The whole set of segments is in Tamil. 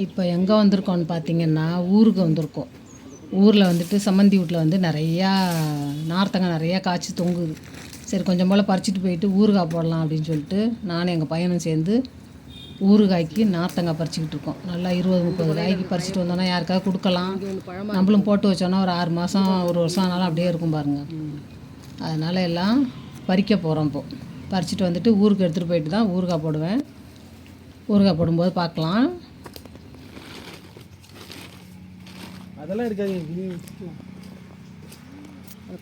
இப்போ எங்கே வந்திருக்கோன்னு பார்த்தீங்கன்னா ஊருக்கு வந்திருக்கோம். ஊரில் வந்துட்டு சம்மந்தி வீட்டில் வந்து நிறையா நார்த்தங்காய் நிறையா காய்ச்சி தொங்குது. சரி கொஞ்சம் போல் பறிச்சிட்டு போயிட்டு ஊறுகாய் போடலாம் அப்படின்னு சொல்லிட்டு நானும் எங்கள் பையனும் சேர்ந்து ஊறுகாய்க்கு நார்த்தங்காய் பறிச்சிக்கிட்டு இருக்கோம். நல்லா 20-30 காய்க்கு பறிச்சிட்டு வந்தோன்னா யாருக்காவது கொடுக்கலாம். நம்மளும் போட்டு வச்சோன்னா ஒரு 6 மாதம் 1 வருஷம் ஆனாலும் அப்படியே இருக்கும் பாருங்கள். அதனால் எல்லாம் பறிக்க போகிறோம். இப்போது பறிச்சிட்டு வந்துட்டு ஊருக்கு எடுத்துகிட்டு போயிட்டு தான் ஊறுகாய் போடுவேன். ஊறுகாய் போடும்போது பார்க்கலாம். அதெல்லாம் இருக்காது.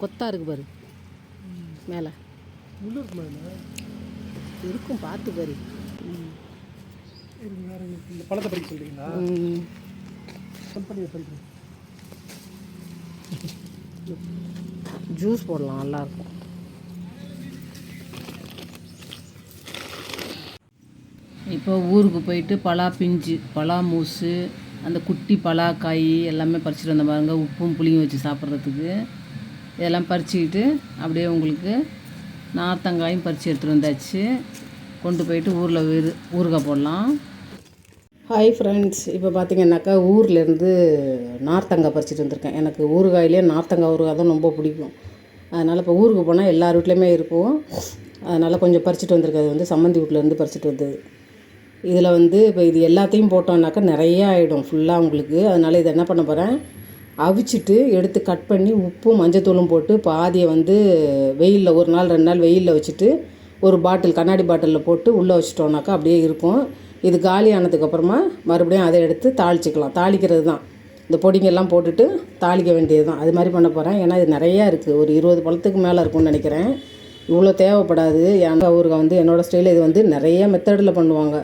கொத்தா இருக்குது பாரு மேலே இருக்கும், பார்த்து பாரு. இந்த பழத்தை பறிக்க சொல்கிறீங்களா? பறிக்கிறேன். ஜூஸ் போடலாம், நல்லாயிருக்கும். இப்போ ஊருக்கு போயிட்டு பலா பிஞ்சு, பலா மூசு, அந்த குட்டி பலாக்காய் எல்லாமே பறிச்சிட்டு வந்த பாருங்க. உப்பும் புளியும் வச்சு சாப்பிட்றதுக்கு இதெல்லாம் பறிச்சுக்கிட்டு அப்படியே உங்களுக்கு நார்த்தங்காயும் பறித்து எடுத்துகிட்டு வந்தாச்சு. கொண்டு போயிட்டு ஊரில் ஊறுகாய் போடலாம். ஹாய் ஃப்ரெண்ட்ஸ், இப்போ பார்த்தீங்கன்னாக்கா ஊர்லேருந்து நார்த்தங்காய் பறிச்சிட்டு வந்திருக்கேன். எனக்கு ஊறுகாயிலே நார்த்தங்காய் ஊறுகாய் தான் ரொம்ப பிடிக்கும். அதனால் இப்போ ஊருக்கு போனால் எல்லார் வீட்லேயுமே இருக்கும். அதனால் கொஞ்சம் பறிச்சிட்டு வந்திருக்கேன். அது வந்து சம்மந்தி வீட்டிலேருந்து பறிச்சிட்டு வந்தது. இதில் வந்து இப்போ இது எல்லாத்தையும் போட்டோம்னாக்கா நிறையா ஆகிடும் ஃபுல்லாக உங்களுக்கு. அதனால் இதை என்ன பண்ண போகிறேன், அவிச்சிட்டு எடுத்து கட் பண்ணி உப்பும் மஞ்சத்தூளும் போட்டு பாதியை வந்து வெயிலில் 1 நாள் 2 நாள் வெயிலில் வச்சுட்டு ஒரு பாட்டில் கண்ணாடி பாட்டிலில் போட்டு உள்ளே வச்சிட்டோம்னாக்கா அப்படியே இருக்கும். இது காலி ஆனதுக்கப்புறமா மறுபடியும் அதை எடுத்து தாளிச்சிக்கலாம். தாளிக்கிறது தான், இந்த பொடிங்கெல்லாம் போட்டுட்டு தாளிக்க வேண்டியது தான். அது மாதிரி பண்ண போகிறேன். ஏன்னா இது நிறையா இருக்குது, ஒரு 20 பழத்துக்கு மேலே இருக்கும்னு நினைக்கிறேன். இவ்வளோ தேவைப்படாது. ஏன்னா ஊறுகாய் வந்து என்னோடய ஸ்டைலில் இது வந்து நிறைய மெத்தடில் பண்ணுவாங்க.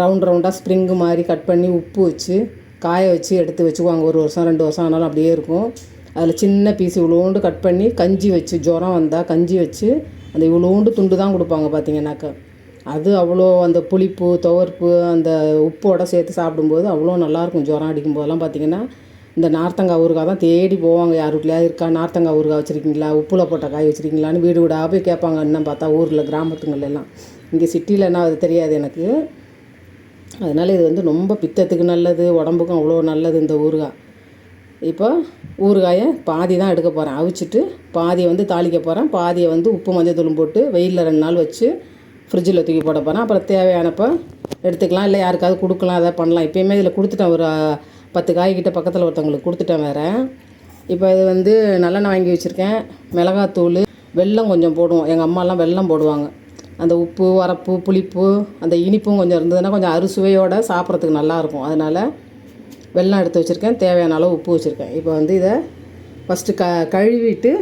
ரவுண்டாக ஸ்ப்ரிங்கு மாதிரி கட் பண்ணி உப்பு வச்சு காய வச்சு எடுத்து வச்சுக்குவாங்க. 1 வருஷம் 2 வருஷம் ஆனாலும் அப்படியே இருக்கும். அதில் சின்ன பீஸ் இவ்வளோண்டு கட் பண்ணி கஞ்சி வச்சு, ஜுரம் வந்தால் கஞ்சி வச்சு அந்த இவ்வளோண்டு துண்டு தான் கொடுப்பாங்க பார்த்தீங்கன்னாக்கா. அது அவ்வளோ அந்த புளிப்பு துவர்ப்பு அந்த உப்போடு சேர்த்து சாப்பிடும்போது அவ்வளோ நல்லாயிருக்கும். ஜுரம் அடிக்கும் போதெல்லாம் பார்த்திங்கன்னா இந்த நார்த்தங்காய் ஊறுகாய் தான் தேடி போவாங்க. யார் வீட்லையா இருக்கா நார்த்தங்காய் ஊறுகாய் வச்சுருக்கீங்களா, உப்புல போட்ட காய் வச்சுருக்கீங்களான்னு வீடு வீடாக போய் கேட்பாங்க. இன்னும் பார்த்தா ஊரில் கிராமத்துங்கள்லாம். இங்கே சிட்டியில் என்ன அது தெரியாது எனக்கு. அதனால் இது வந்து ரொம்ப பித்தத்துக்கு நல்லது, உடம்புக்கும் அவ்வளோ நல்லது இந்த ஊறுகாய். இப்போ ஊறுகாயை பாதி தான் எடுக்க போகிறேன். அவிச்சிட்டு பாதியை வந்து தாளிக்க போகிறேன். பாதியை வந்து உப்பு மஞ்சத்தூளும் போட்டு வெயிலில் 2 நாள் வச்சு ஃப்ரிட்ஜில் தூக்கி போட போகிறேன். அப்புறம் தேவையானப்போ எடுத்துக்கலாம், இல்லை யாருக்காவது கொடுக்கலாம், அதை பண்ணலாம். இப்போயுமே இதில் கொடுத்துட்டேன், ஒரு 10 காய்கிட்ட பக்கத்தில் ஒருத்தவங்களுக்கு கொடுத்துட்டேன் வேறு. இப்போ இது வந்து நல்லெண்ணெய் வாங்கி வச்சுருக்கேன், மிளகாத்தூள், வெல்லம் கொஞ்சம் போடுவோம். எங்கள் அம்மாலாம் வெல்லம் போடுவாங்க. அந்த உப்பு வரப்பு புளிப்பு அந்த இனிப்பும் கொஞ்சம் இருந்ததுன்னா கொஞ்சம் அறுசுவையோடு சாப்பிட்றதுக்கு நல்லாயிருக்கும். அதனால் வெல்லம் எடுத்து வச்சுருக்கேன், தேவையான அளவு உப்பு வச்சுருக்கேன். இப்போ வந்து இதை ஃபஸ்ட்டு கழுவிட்டு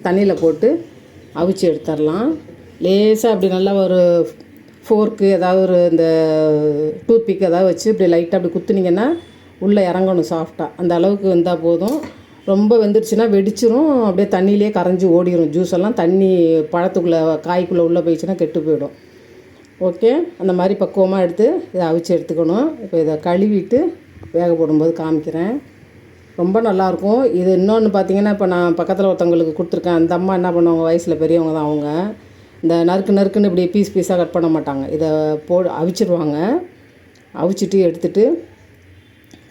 தண்ணியில் போட்டு அவிச்சு எடுத்துடலாம். லேசாக அப்படி நல்லா ஒரு ஃபோர்க்கு ஏதாவது ஒரு இந்த டூத்பிக் ஏதாவது வச்சு இப்படி லைட்டாக அப்படி குத்துனீங்கன்னா உள்ளே இறங்கணும் சாஃப்டாக. அந்த அளவுக்கு வந்தால் போதும். ரொம்ப வெந்துருச்சுன்னா வெடிச்சிரும், அப்படியே தண்ணியிலே கரைஞ்சி ஓடிடும். ஜூஸ் எல்லாம் தண்ணி பழத்துக்குள்ளே காய்க்குள்ளே உள்ளே போயிடுச்சுன்னா கெட்டு போயிடும். ஓகே, அந்த மாதிரி பக்குவமாக எடுத்து இதை அவிச்சு எடுத்துக்கணும். இப்போ இதை கழுவிட்டு வேக போடும்போது காமிக்கிறேன். ரொம்ப நல்லாயிருக்கும் இது. இன்னொன்று பார்த்தீங்கன்னா, இப்போ நான் பக்கத்தில் ஒருத்தவங்களுக்கு கொடுத்துருக்கேன். அந்த அம்மா என்ன பண்ணுவாங்க, வயசில் பெரியவங்க தான் அவங்க. இந்த நறுக்குன்னு இப்படி பீஸாக கட் பண்ண மாட்டாங்க. இதை அவிச்சிடுவாங்க. அவிச்சிட்டு எடுத்துகிட்டு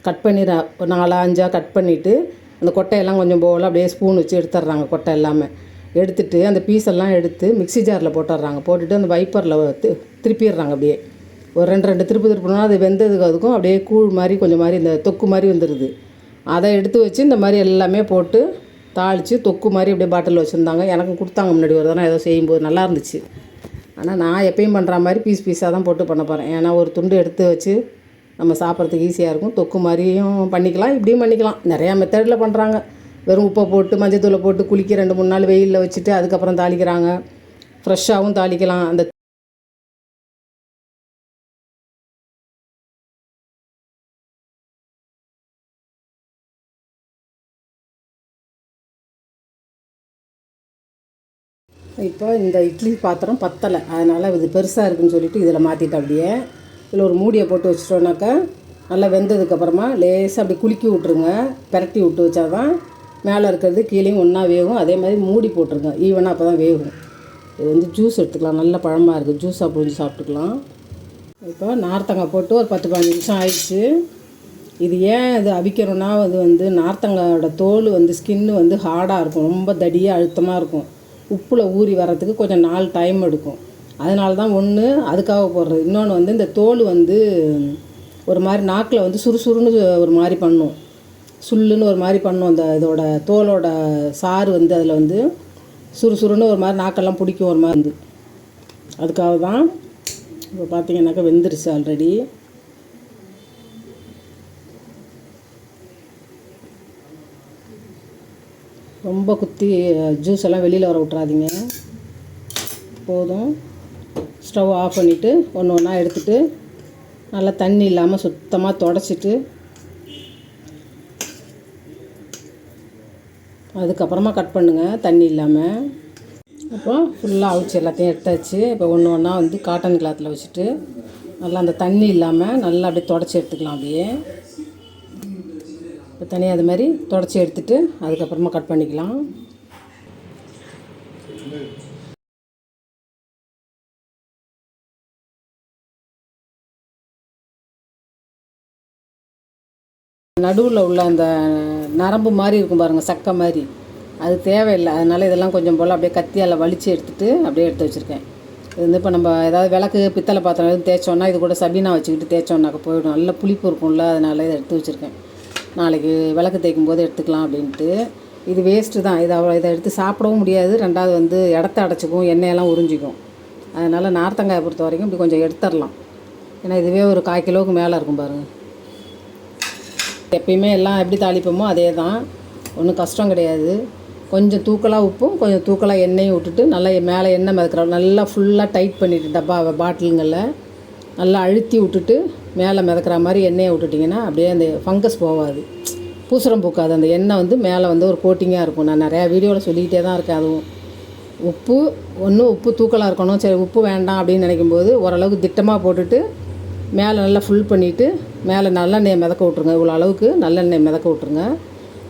கட் பண்ணி 4-5 கட் பண்ணிவிட்டு அந்த கொட்டையெல்லாம் கொஞ்சம் போல் அப்படியே ஸ்பூன் வச்சு எடுத்துட்றாங்க. கொட்டை எல்லாமே எடுத்துகிட்டு அந்த பீஸெல்லாம் எடுத்து மிக்ஸி ஜாரில் போட்டுடுறாங்க. போட்டுட்டு அந்த வைப்பரில் திருப்பிடுறாங்க. அப்படியே ஒரு 2 திருப்பினா அது வெந்ததுக்கு அதுக்கும் அப்படியே கூழ் மாதிரி கொஞ்சம் மாதிரி இந்த தொக்கு மாதிரி வந்துடுது. அதை எடுத்து வச்சு இந்த மாதிரி எல்லாமே போட்டு தாளித்து தொக்கு மாதிரி அப்படியே பாட்டிலில் வச்சுருந்தாங்க. எனக்கும் கொடுத்தாங்க முன்னாடி ஒரு தடவை ஏதோ செய்யும்போது நல்லா இருந்துச்சு. ஆனால் நான் எப்பயும் பண்ணுற மாதிரி பீஸாக தான் போட்டு பண்ண போகிறேன். ஏன்னா ஒரு துண்டு எடுத்து வச்சு நம்ம சாப்பிட்றதுக்கு ஈஸியாக இருக்கும். தொக்கு மாதிரியும் பண்ணிக்கலாம், இப்படியும் பண்ணிக்கலாம். நிறையா மெத்தடில் பண்ணுறாங்க. வெறும் உப்பை போட்டு மஞ்சத்தூளை போட்டு குளிக்க 2-3 நாள் வெயிலில் வச்சுட்டு அதுக்கப்புறம் தாளிக்கிறாங்க. ஃப்ரெஷ்ஷாகவும் தாளிக்கலாம். அந்த இப்போ இந்த இட்லி பாத்திரம் பத்தலை, அதனால் இது பெருசாக இருக்குதுன்னு சொல்லிவிட்டு இதில் மாற்றிட்டு அப்படியே இதில் ஒரு மூடியை போட்டு வச்சிட்டோன்னாக்கா நல்லா வெந்ததுக்கப்புறமா லேசாக அப்படி குலுக்கி விட்ருங்க. பிரட்டி விட்டு வச்சா தான் மேலே இருக்கிறது கீழேயும் ஒன்றா வேகும். அதே மாதிரி மூடி போட்டுருங்க ஈவனாக, அப்போ தான் வேகும். இது வந்து ஜூஸ் எடுத்துக்கலாம். நல்ல பழமாக இருக்குது, ஜூஸாக புழிஞ்சு சாப்பிட்டுக்கலாம். இப்போ நார்த்தங்காய் போட்டு ஒரு 10-15 நிமிஷம் ஆயிடுச்சு. இது ஏன் இது அவிக்கிறோன்னா, அது வந்து நார்த்தங்காயோட தோல் வந்து ஸ்கின்னு வந்து ஹார்டாக இருக்கும், ரொம்ப தடியாக அழுத்தமாக இருக்கும். உப்பில் ஊறி வர்றதுக்கு கொஞ்சம் நாள் டைம் எடுக்கும். அதனால தான் ஒன்று அதுக்காக போடுறது. இன்னொன்று வந்து இந்த தோல் வந்து ஒரு மாதிரி நாக்கில் வந்து சுறுசுறுன்னு ஒரு மாதிரி பண்ணும், சுள்ளுன்னு ஒரு மாதிரி பண்ணும். அந்த இதோட தோலோட சாறு வந்து அதில் வந்து சுறுசுறுன்னு ஒரு மாதிரி நாக்கெல்லாம் பிடிக்கும் ஒரு மாதிரி வந்து. அதுக்காக தான். இப்போ பார்த்தீங்கன்னாக்கா வெந்துருச்சு ஆல்ரெடி. ரொம்ப குத்தி ஜூஸ் எல்லாம் வெளியில் வர விட்றாதீங்க. போதும். ஸ்டவ் ஆஃப் பண்ணிவிட்டு ஒன்று ஒன்றா எடுத்துகிட்டு நல்லா தண்ணி இல்லாமல் சுத்தமாக தொடச்சிட்டு அதுக்கப்புறமா கட் பண்ணுங்கள் தண்ணி இல்லாமல். அப்புறம் ஃபுல்லாக அவிச்சு எல்லாத்தையும் எடுத்தாச்சு. இப்போ ஒன்று ஒன்றா வந்து காட்டன் கிளாத்தில் வச்சுட்டு நல்லா அந்த தண்ணி இல்லாமல் நல்லா அப்படியே தொடச்சி எடுத்துக்கலாம். அப்படியே இப்போ தனியாக அது மாதிரி தொடச்சி எடுத்துகிட்டு அதுக்கப்புறமா கட் பண்ணிக்கலாம். நடுவில் உள்ள அந்த நரம்பு மாதிரி இருக்கும் பாருங்கள், சக்கை மாதிரி, அது தேவையில்லை. அதனால் இதெல்லாம் கொஞ்சம் போல் அப்படியே கத்தியால் வலித்து எடுத்துகிட்டு அப்படியே எடுத்து வச்சுருக்கேன். இது வந்து இப்போ நம்ம ஏதாவது விளக்கு பித்தளை பாத்திரம் எதுவும் தேய்ச்சோன்னா இது கூட சபீனா வச்சுக்கிட்டு தேய்ச்சோன்னாக்க போயிடும், நல்ல புளிப்பு இருக்கும்ல. அதனால் இதை எடுத்து வச்சுருக்கேன். நாளைக்கு விளக்கு தேய்க்கும் போது எடுத்துக்கலாம் அப்படின்ட்டு. இது வேஸ்ட்டு தான். இதை எடுத்து சாப்பிடவும் முடியாது. ரெண்டாவது வந்து இடத்த அடைச்சிக்கும், எண்ணெயெல்லாம் உறிஞ்சிக்கும். அதனால் நார்த்தங்காயை பொறுத்த வரைக்கும் இப்படி கொஞ்சம் எடுத்துடலாம். ஏன்னா இதுவே ஒரு 1/4 கிலோவுக்கு மேலே இருக்கும் பாருங்கள். எப்பயுமே எல்லாம் எப்படி தாளிப்போமோ அதே தான், ஒன்றும் கஷ்டம் கிடையாது. கொஞ்சம் தூக்கலாக உப்பும் கொஞ்சம் தூக்கலாக எண்ணெயும் விட்டுட்டு நல்லா மேலே எண்ணெய் மிதக்கிறோம், நல்லா ஃபுல்லாக டைட் பண்ணிவிட்டு டப்பா பாட்டிலுங்களில் நல்லா அழுத்தி விட்டுட்டு மேலே மிதக்கிற மாதிரி எண்ணெயை விட்டுட்டிங்கன்னா அப்படியே அந்த ஃபங்கஸ் போகாது, பூசரம் பூக்காது. அந்த எண்ணெய் வந்து மேலே வந்து ஒரு கோட்டிங்காக இருக்கும். நான் நிறையா வீடியோவில் சொல்லிக்கிட்டே தான் இருக்கேன். அதுவும் உப்பு தூக்கலாக இருக்கணும். சரி உப்பு வேண்டாம் அப்படின்னு நினைக்கும்போது ஓரளவுக்கு திட்டமாக போட்டுட்டு மேலே நல்லா ஃபுல் பண்ணிவிட்டு மேலே நல்லெண்ணெயை மிதக்க விட்ருங்க. இவ்வளோ அளவுக்கு நல்லெண்ணெய் மிதக்க விட்ருங்க.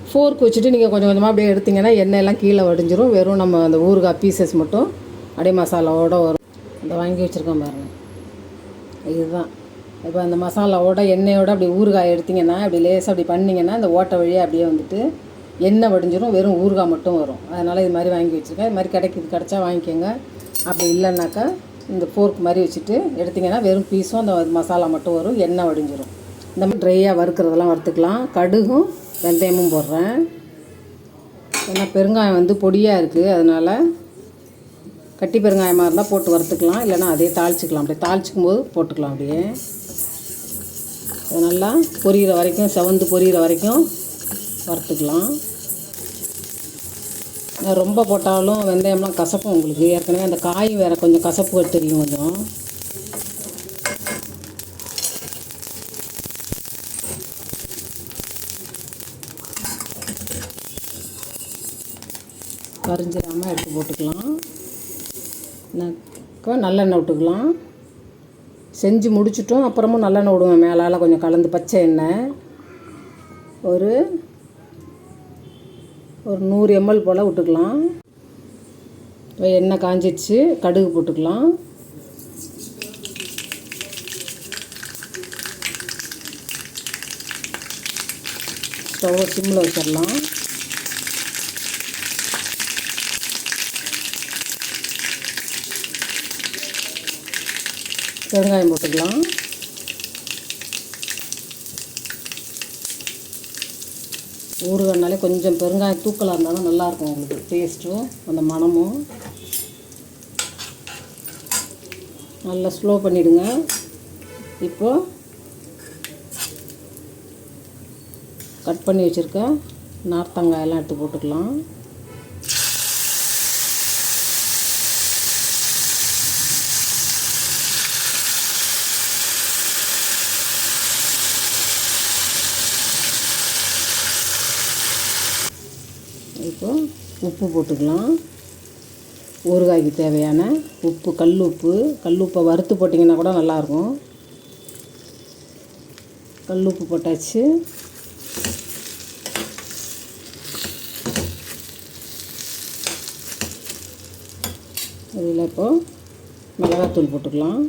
ஃபோர்க் வச்சுட்டு நீங்கள் கொஞ்சம் கொஞ்சமாக அப்படியே எடுத்திங்கன்னா எண்ணெயெல்லாம் கீழே வடிஞ்சிரும். வெறும் நம்ம அந்த ஊறுகாய் பீசஸ் மட்டும் அப்படியே மசாலாவோடு வரும். இந்த வாங்கி வச்சுருக்கோம் பாருங்கள், இதுதான். இப்போ அந்த மசாலாவோட எண்ணெயோடு அப்படி ஊறுகாய் எடுத்திங்கன்னா அப்படி லேசாக அப்படி பண்ணிங்கன்னா இந்த ஓட்டை வழியாக அப்படியே வந்துட்டு எண்ணெய் வடிஞ்சிரும், வெறும் ஊறுகாய் மட்டும் வரும். அதனால் இது மாதிரி வாங்கி வச்சுருக்கேன். இது மாதிரி கிடச்சா வாங்கிக்கோங்க. அப்படி இல்லைன்னாக்கா இந்த ஃபோர்க் மாதிரி வச்சுட்டு எடுத்திங்கன்னா வெறும் பீஸும் அந்த மசாலா மட்டும் வரும், எண்ணெய் வடிஞ்சிரும். இந்த மாதிரி ட்ரையாக வறுக்கிறதெல்லாம் வறுத்துக்கலாம். கடுகும் வெந்தயமும் போடுறேன். ஏன்னா பெருங்காயம் வந்து பொடியாக இருக்குது, அதனால் கட்டி பெருங்காயமாக இருந்தால் போட்டு வறுத்துக்கலாம், இல்லைனா அதே தாளிச்சிக்கலாம். அப்படியே தாளிச்சிக்கும் போது போட்டுக்கலாம். அப்படியே அது நல்லா பொரியிற வரைக்கும், செவந்து பொரியிற வரைக்கும் வறுத்துக்கலாம். ரொம்ப போட்டாலும் வெந்தயம்லாம் கசப்பும் உங்களுக்கு. ஏற்கனவே அந்த காய் வேறு கொஞ்சம் கசப்பு தெரியும் கொஞ்சம். கரிஞ்சிடாமல் எடுத்து போட்டுக்கலாம். நல்லெண்ணெய் விட்டுக்கலாம். செஞ்சு முடிச்சிட்டோம், அப்புறமும் நல்லெண்ணெய் விடுவேன் மேலால் கொஞ்சம் கலந்து, பச்சை எண்ணெய் ஒரு 100 ml போல் விட்டுக்கலாம். எண்ணெய் காஞ்சிடுச்சு, கடுகு போட்டுக்கலாம். ஸ்டவ்வை சிம்மில் வச்சிடலாம். பெருங்காயம் போட்டுக்கலாம். ஊறுகாய்னாலே கொஞ்சம் பெருங்காயம் தூக்கலாக இருந்தால் தான் நல்லாயிருக்கும் உங்களுக்கு, டேஸ்ட்டும் அந்த மணமும். நல்லா ஸ்லோ பண்ணிவிடுங்க. இப்போது கட் பண்ணி வச்சுருக்க நார்த்தங்காயெல்லாம் எடுத்து போட்டுக்கலாம். இப்போ உப்பு போட்டுக்கலாம். ஊறுகாய்க்கு தேவையான உப்பு, கல்லுப்பை வறுத்து போட்டிங்கன்னா கூட நல்லாயிருக்கும். கல்லுப்பு போட்டாச்சு. இதில் இப்போது மிளகாத்தூள் போட்டுக்கலாம்.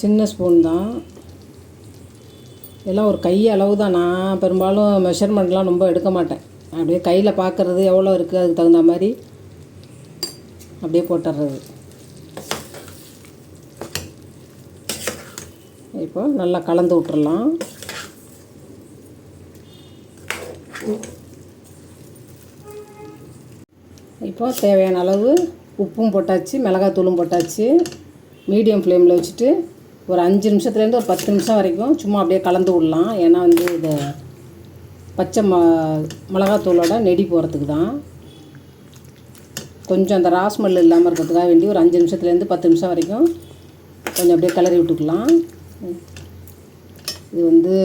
சின்ன ஸ்பூன் தான். எல்லாம் ஒரு கை அளவு தான். நான் பெரும்பாலும் மெஷர்மெண்ட்லாம் ரொம்ப எடுக்க மாட்டேன். அப்படியே கையில் பார்க்குறது எவ்வளோ இருக்குது அதுக்கு தகுந்த மாதிரி அப்படியே போட்டுடுறது. இப்போ நல்லா கலந்து விட்டுறலாம். இப்போ தேவையான அளவு உப்பும் போட்டாச்சு, மிளகாத்தூளும் போட்டாச்சு. மீடியம் ஃப்ளேமில் வச்சுட்டு ஒரு 5 நிமிஷத்துலேருந்து ஒரு 10 நிமிஷம் வரைக்கும் சும்மா அப்படியே கலந்து விடலாம். ஏன்னா வந்து இதை பச்சை மிளகாத்தூளோட நெடி போகிறதுக்கு தான். கொஞ்சம் அந்த ராஸ்மெல் இல்லாமல் இருக்கிறதுக்காக வேண்டி ஒரு 5 நிமிஷத்துலேருந்து 10 நிமிஷம் வரைக்கும் கொஞ்சம் அப்படியே கிளறி விட்டுக்கலாம். இது வந்து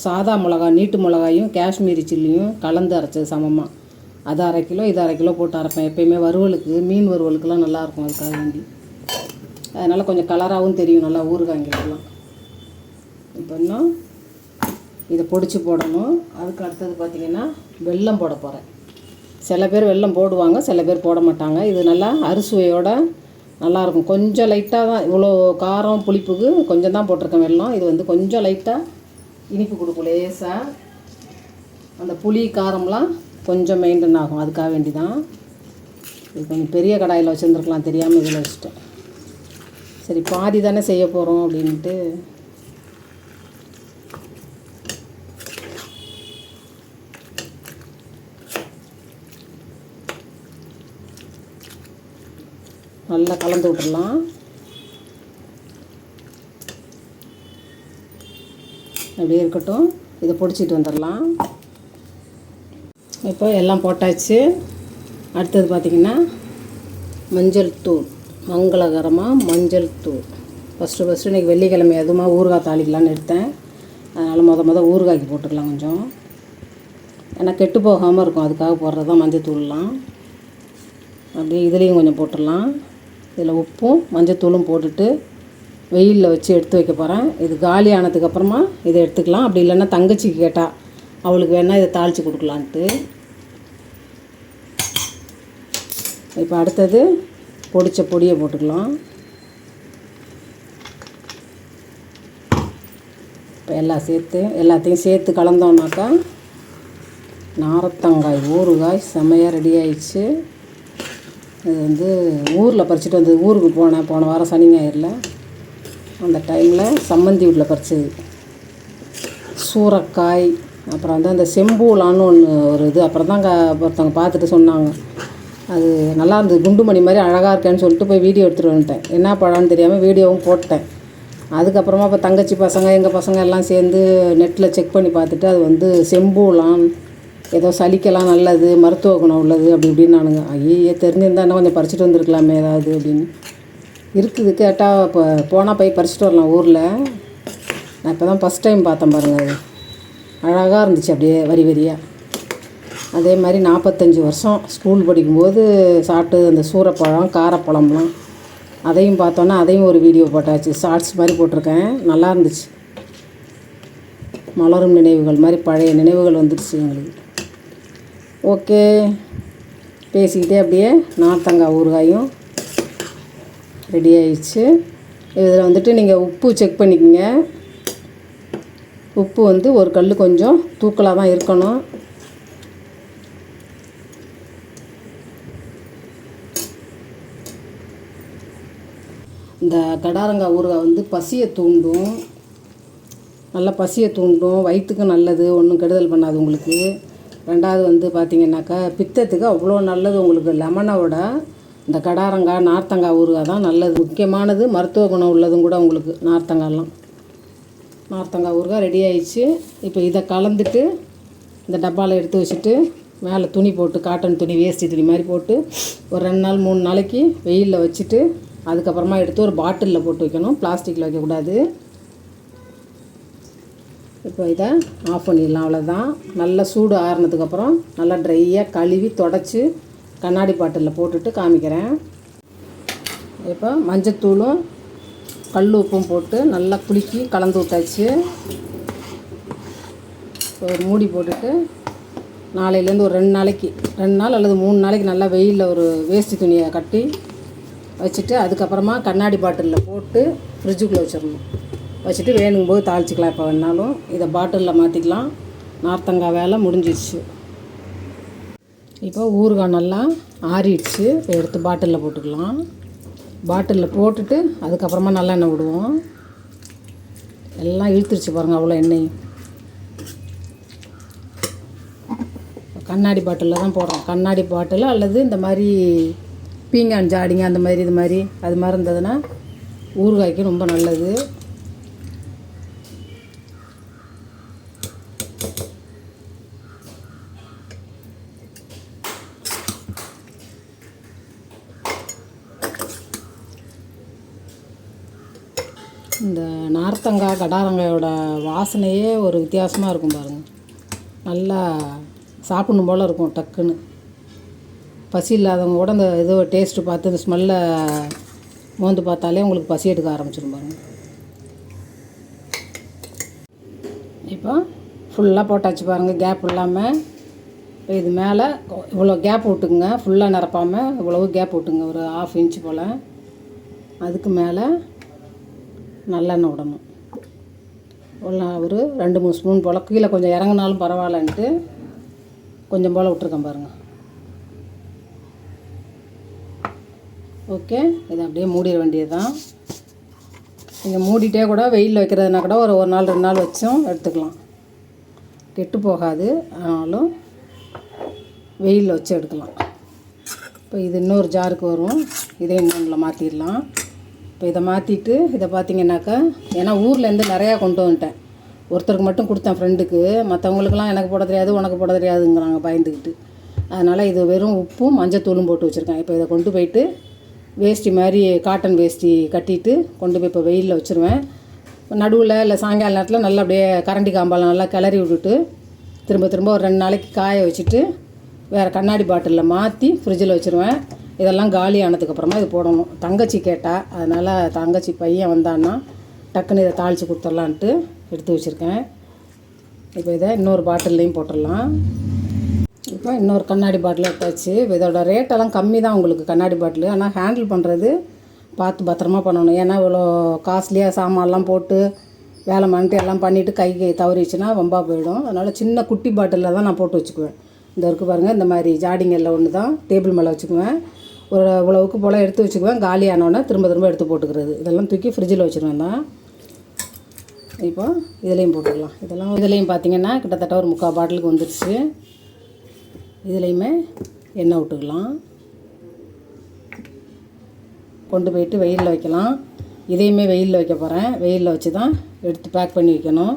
சாதா மிளகா, நீட்டு மிளகாயும் காஷ்மீரி சில்லியும் கலந்து அரைச்சது சமமாக. அது 1/2 கிலோ, இது 1/2 கிலோ போட்டு அரைப்பேன். எப்போயுமே வறுவலுக்கு, மீன் வறுவலுக்குலாம் நல்லாயிருக்கும் அதுக்காக வேண்டி. அதனால் கொஞ்சம் கலராகவும் தெரியும் நல்லா ஊறுகாய்ங்களுக்கெல்லாம். இப்போ இன்னும் இதை பொடிச்சு போடணும். அதுக்கு அடுத்தது பார்த்திங்கன்னா வெல்லம் போட போகிறேன். சில பேர் வெல்லம் போடுவாங்க, சில பேர் போட மாட்டாங்க. இது நல்லா அறுசுவையோட நல்லாயிருக்கும். கொஞ்சம் லைட்டாக தான், இவ்வளோ காரம் புளிப்புக்கு கொஞ்சம் தான் போட்டிருக்கேன் வெல்லம். இது வந்து கொஞ்சம் லைட்டாக இனிப்பு கொடுக்கும் லேசாக. அந்த புளி காரம்லாம் கொஞ்சம் மெயின்டைன் ஆகும். அதுக்காக வேண்டி தான். இது கொஞ்சம் பெரிய கடாயில் வச்சுருந்துருக்கலாம், தெரியாமல் இதில் வச்சுட்டேன். சரி, பாதி தானே செய்ய போகிறோம் அப்படின்ட்டு நல்லா கலந்து விட்டுடலாம். அப்படியே இருக்கட்டும். இதை பொடிச்சிட்டு வந்துடலாம். இப்போ எல்லாம் போட்டாச்சு. அடுத்தது பார்த்திங்கன்னா மஞ்சள் தூள், மங்களகரமாக மஞ்சள் தூள். ஃபஸ்ட்டு இன்றைக்கி வெள்ளிக்கிழமை அதுவுமா ஊறுகாய் தாளிக்கலான்னு எடுத்தேன். அதனால் மொதல் ஊறுகாய்க்கு போட்டுக்கலாம் கொஞ்சம். ஏன்னா கெட்டு போகாமல் இருக்கும், அதுக்காக போடுறது தான் மஞ்சள் தூள்லாம். அப்படியே இதுலேயும் கொஞ்சம் போட்டுடலாம். இதில் உப்பும் மஞ்சள் தூளும் போட்டுட்டு வெயிலில் வச்சு எடுத்து வைக்க போகிறேன். இது காலி ஆனதுக்கப்புறமா இதை எடுத்துக்கலாம். அப்படி இல்லைன்னா தங்கச்சிக்கு கேட்டால் அவளுக்கு வேணால் இதை தாளித்து கொடுக்கலான்ட்டு. இப்போ அடுத்தது பொடிச்ச பொடியை போட்டுக்கலாம். இப்போ எல்லாத்தையும் சேர்த்து கலந்தோம்னாக்கா நார்த்தங்காய் ஊறுகாய் செமையாக ரெடி ஆயிடுச்சு. இது வந்து ஊரில் பறிச்சுட்டு வந்தது. ஊருக்கு போன வாரம் சனி ஞாயிறில் அந்த டைமில் சம்மந்தி வீட்டில் பறிச்சது. சூரக்காய், அப்புறம் வந்து அந்த செம்பூலான்னு ஒரு இது. அப்புறம் தான் ஒருத்தவங்க பார்த்துட்டு சொன்னாங்க, அது நல்லா இருந்தது, குண்டுமணி மாதிரி அழகாக இருக்கேன்னு சொல்லிட்டு போய் வீடியோ எடுத்துகிட்டு வந்துட்டேன். என்ன பழம்னு தெரியாமல் வீடியோவும் போட்டேன். அதுக்கப்புறமா இப்போ தங்கச்சி பசங்க எங்கள் பசங்க எல்லாம் சேர்ந்து நெட்டில் செக் பண்ணி பார்த்துட்டு அது வந்து செம்பூலாம், ஏதோ சளிக்கெல்லாம் நல்லது, மருத்துவ குணம் உள்ளது அப்படி இப்படின்னு நானுங்க. ஐயே, தெரிஞ்சிருந்தா என்ன கொஞ்சம் பறிச்சுட்டு வந்துருக்கலாமே ஏதாவது அப்படின்னு இருக்குது. கேட்டால் இப்போ போனால் போய் பறிச்சுட்டு வரலாம் ஊரில். நான் இப்போ தான் ஃபஸ்ட் டைம் பார்த்தேன் பாருங்கள். அது அழகாக இருந்துச்சு, அப்படியே வரி வரியாக. அதே மாதிரி 45 வருஷம் ஸ்கூல் படிக்கும்போது சாப்பிட்டு அந்த சூரப்பழம், காரப்பழம்லாம் அதையும் பார்த்தோன்னா அதையும் ஒரு வீடியோ போட்டாச்சு. ஷார்ட்ஸ் மாதிரி போட்டிருக்கேன். நல்லா இருந்துச்சு. மலரும் நினைவுகள் மாதிரி பழைய நினைவுகள் வந்துடுச்சு எங்களுக்கு. ஓகே, பேசிக்கிட்டே அப்படியே நார்த்தங்காய் ஊறுகாயும் ரெடி ஆயிடுச்சு. இதில் வந்துட்டு நீங்கள் உப்பு செக் பண்ணிக்கோங்க. உப்பு வந்து ஒரு கல் கொஞ்சம் தூக்கலாக தான் இருக்கணும். இந்த கடாரங்காய் ஊறுகாய் வந்து பசியை தூண்டும், நல்லா பசியை தூண்டும், வயிற்றுக்கு நல்லது, ஒன்றும் கெடுதல் பண்ணாது உங்களுக்கு. ரெண்டாவது வந்து பார்த்திங்கனாக்கா பித்தத்துக்கு அவ்வளோ நல்லது உங்களுக்கு. லெமனோட இந்த கடாரங்காய், நார்த்தங்காய் ஊறுகாய் தான் நல்லது. முக்கியமானது, மருத்துவ குணம் உள்ளதும் கூட உங்களுக்கு நார்த்தங்காய்லாம். நார்த்தங்காய் ஊறுகாய் ரெடி ஆயிடுச்சு. இப்போ இதை கலந்துட்டு இந்த டப்பாவில் எடுத்து வச்சுட்டு மேலே துணி போட்டு, காட்டன் துணி, வேஷ்டி துணி மாதிரி போட்டு ஒரு 2 நாள் 3 நாளைக்கு வெயிலில் வச்சுட்டு அதுக்கப்புறமா எடுத்து ஒரு பாட்டிலில் போட்டு வைக்கணும். பிளாஸ்டிக்கில் வைக்கக்கூடாது. இப்போ இதை ஆஃப் பண்ணிடலாம். அவ்வளோதான். நல்லா சூடு ஆறுனதுக்கப்புறம் நல்லா ட்ரையாக கழுவி தொடச்சி கண்ணாடி பாட்டிலில் போட்டுட்டு காமிக்கிறேன். இப்போ மஞ்சத்தூளும் கல் உப்பும் போட்டு நல்லா குலுக்கி கலந்து விட்டாச்சு. ஒரு மூடி போட்டுட்டு நாளையிலேருந்து ஒரு 2 நாளைக்கு, 2 நாள் அல்லது 3 நாளைக்கு நல்லா வெயிலில் ஒரு வேஷ்டி துணியை கட்டி வச்சுட்டு அதுக்கப்புறமா கண்ணாடி பாட்டிலில் போட்டு ஃப்ரிட்ஜுக்குள்ளே வச்சிடணும். வச்சுட்டு வேணுங்கும்போது தாளிச்சிக்கலாம். எப்போ வேணாலும் இதை பாட்டிலில் மாற்றிக்கலாம். நார்த்தங்காய் வேலை முடிஞ்சிடுச்சு. இப்போ ஊறுகாய் நல்லா ஆறிடுச்சு. இப்போ எடுத்து பாட்டிலில் போட்டுக்கலாம். பாட்டிலில் போட்டுட்டு அதுக்கப்புறமா நல்லெண்ணெய் விடுவோம். எல்லாம் இழுத்துருச்சு பாருங்கள், அவ்வளோ எண்ணெய். கண்ணாடி பாட்டிலில் தான் போடுறோம். கண்ணாடி பாட்டில் அல்லது இந்த மாதிரி பீங்கான் ஜாடிங்க அந்த மாதிரி இது மாதிரி அது மாதிரி இருந்ததுன்னா ஊறுகாய்க்கு ரொம்ப நல்லது. இந்த நார்த்தங்காய் கடாரங்காயோட வாசனையே ஒரு வித்தியாசமாக இருக்கும் பாருங்கள். நல்லா சாப்பிடணும் போல் இருக்கும். டக்குன்னு பசி இல்லாதவங்க கூட இந்த ஏதோ டேஸ்ட்டு பார்த்து இந்த ஸ்மெல்லை மோந்து பார்த்தாலே உங்களுக்கு பசி எடுக்க ஆரம்பிச்சிடும் பாருங்கள். இப்போ ஃபுல்லாக போட்டாச்சு பாருங்கள், கேப் இல்லாமல். இப்போ இது மேலே இவ்வளோ கேப் விட்டுக்குங்க, ஃபுல்லாக நிரப்பாமல் இவ்வளவு கேப் விட்டுங்க, ஒரு 1/2 இன்ச்சு போல். அதுக்கு மேலே நல்லெண்ணெய் விடணும். ஒரு 2-3 ஸ்பூன் போல். கீழே கொஞ்சம் இறங்கினாலும் பரவாயில்லன்ட்டு கொஞ்சம் போல் விட்ருக்கேன் பாருங்கள். ஓகே, இதை அப்படியே மூடிட வேண்டியது தான். நீங்கள் மூடிட்டே கூட வெயிலில் வைக்கிறதுனா கூட ஒரு நாள் 2 நாள் வச்சும் எடுத்துக்கலாம், கெட்டு போகாது. ஆனாலும் வெயிலில் வச்சு எடுக்கலாம். இப்போ இது இன்னொரு ஜாருக்கு வரும். இதே இன்னொன்றில் மாற்றிடலாம். இப்போ இதை மாற்றிட்டு இதை பார்த்திங்கனாக்கா, ஏன்னா ஊர்லேருந்து நிறையா கொண்டு வந்துட்டேன். ஒருத்தருக்கு மட்டும் கொடுத்தேன் ஃப்ரெண்டுக்கு, மற்றவங்களுக்கெல்லாம் எனக்கு போட தெரியாது உனக்கு போட தெரியாதுங்கிறாங்க பயந்துக்கிட்டு. அதனால் இது வெறும் உப்பும் மஞ்சத்தூளும் போட்டு வச்சுருக்கேன். இப்போ இதை கொண்டு போயிட்டு வேஷ்டி மாதிரி காட்டன் வேஷ்டி கட்டிட்டு கொண்டு போய் இப்போ வெயிலில் வச்சுருவேன். நடுவில் இல்லை சாயங்கால நேரத்தில் நல்லா அப்படியே கரண்டி காம்பால் நல்லா கிளறி விட்டுட்டு திரும்ப ஒரு 2 நாளைக்கு காய வச்சுட்டு வேறு கண்ணாடி பாட்டிலில் மாற்றி ஃப்ரிட்ஜில் வச்சுருவேன். இதெல்லாம் காலி ஆனதுக்கப்புறமா இது போடணும். தங்கச்சி கேட்டால், அதனால் தங்கச்சி பையன் வந்தான்னா டக்குன்னு இதை தாளித்து கொடுத்துடலான்ட்டு எடுத்து வச்சுருக்கேன். இப்போ இதை இன்னொரு பாட்டில்லையும் போட்டுடலாம். இப்போ இன்னொரு கண்ணாடி பாட்டில் எடுத்தாச்சு. இதோட ரேட்டெல்லாம் கம்மி தான் உங்களுக்கு கண்ணாடி பாட்டில். ஆனால் ஹேண்டில் பண்ணுறது பார்த்து பத்திரமா பண்ணணும். ஏன்னா இவ்வளோ காஸ்ட்லியாக சாமான்லாம் போட்டு வேலை பண்ணிட்டு எல்லாம் பண்ணிவிட்டு கைக்கு தவறிச்சுன்னா வம்பா போயிடும். அதனால் சின்ன குட்டி பாட்டிலில் தான் நான் போட்டு வச்சுக்குவேன். இந்த இருக்குது பாருங்கள், இந்த மாதிரி ஜாடிங்களில் ஒன்று தான் டேபிள் மேலே வச்சுக்குவேன். ஒரு இவ்வளவுக்கு போல் எடுத்து வச்சுக்குவேன். காலியானோடனே திரும்ப எடுத்து போட்டுக்கிறது. இதெல்லாம் தூக்கி ஃப்ரிட்ஜில் வச்சுருவேன் தான். இப்போ இதுலேயும் போட்டுக்கலாம். இதுலேயும் பார்த்திங்கன்னா கிட்டத்தட்ட ஒரு 3/4 பாட்டிலுக்கு வந்துடுச்சு. இதுலேயுமே எண்ணெய் விட்டுக்கலாம். கொண்டு போயிட்டு வெயிலில் வைக்கலாம். இதையுமே வெயிலில் வைக்க போகிறேன். வெயிலில் வச்சு தான் எடுத்து பேக் பண்ணி வைக்கணும்.